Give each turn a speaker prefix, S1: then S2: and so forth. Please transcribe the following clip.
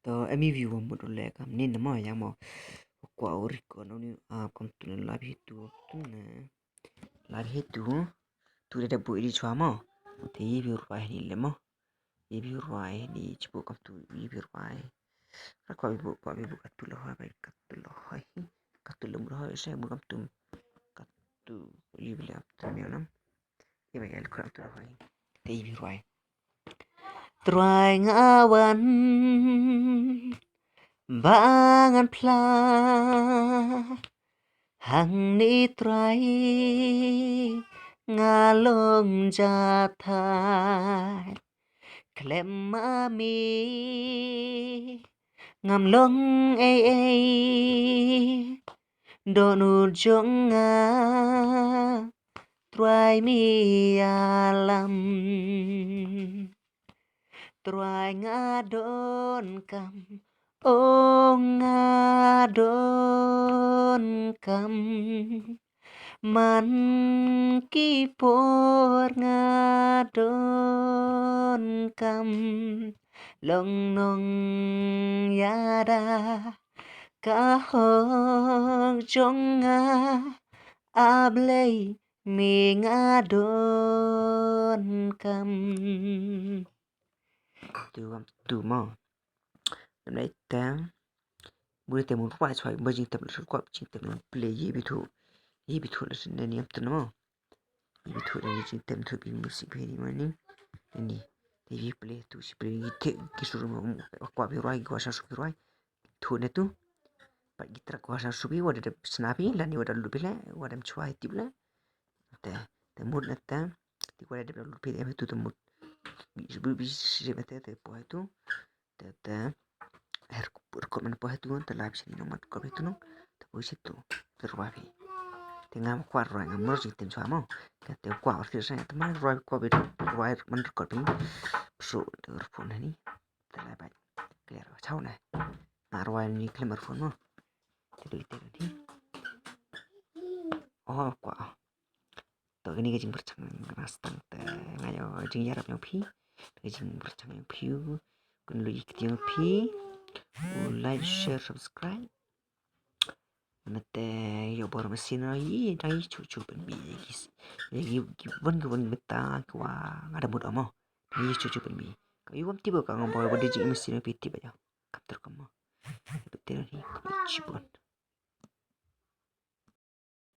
S1: to em view một đồ lẹ cam nên nó mà yang mà quả ori còn nó như con tụi nó làm hết tu nè làm hết tu để bụi đi xóa mà thì view rồi đi lên mà view rồi đi chụp con tụi view rồi rồi coi bị cắt tu là hơi bị cắt tu là một hơi sẽ một con tụi cắt tu view là tụi nhiều lắm cái vậy là con tụi rồi thì view rồi Try ngawan bangan pla hangne try ngalong jathai klem mi ngam long donu jonga try mi alam Try ngadon kam ngadon kam man kipor ngadon kam long nong yada kahong jonga ablay mi ngadon kam từ mà năm nay tám bữa nay muốn quay xoay bây giờ tập là xuất quạt chính tập là play gì bị thua là sinh nên em tự nó bị thua là chính tập thua bị music về đi mà nín nên thì vì play tu si play cái số mà quạt bị roi quạt sao bị roi thua này tu bạn guitar quạt sao bị wadah snappy là ni wadah lupa lah wadah mencuai tip lahแต่หมดนะแต่ที่ว่าได้แบบรูปเพจเอ็มให้ตัวทั้งหมดบีสิบแต่พอให้ตัวแต่record mana pun itu kan live sini nomor record itu nong tapi situ terwapi tengah kuat roy ngamor sih tim suamo kata kuat order saya teman roy kuat itu roy man record ini so telepon ini terlihat baik clear chau này roy ini clear phone mo itu ini oh kuat tới cái jing bercang rastang te ngayo jing yarap yang pi jing bercang yang piu kun lu ikut yang pi like share subscribe mate yo bor mesin ai dai cucu ben bi gis lagi gibon meta kwa ngada mud amo ni cucu ben bi kayu wam tiba ka ngombo bodi jing mesin pi tiba ya kapter kamo betul ni cibon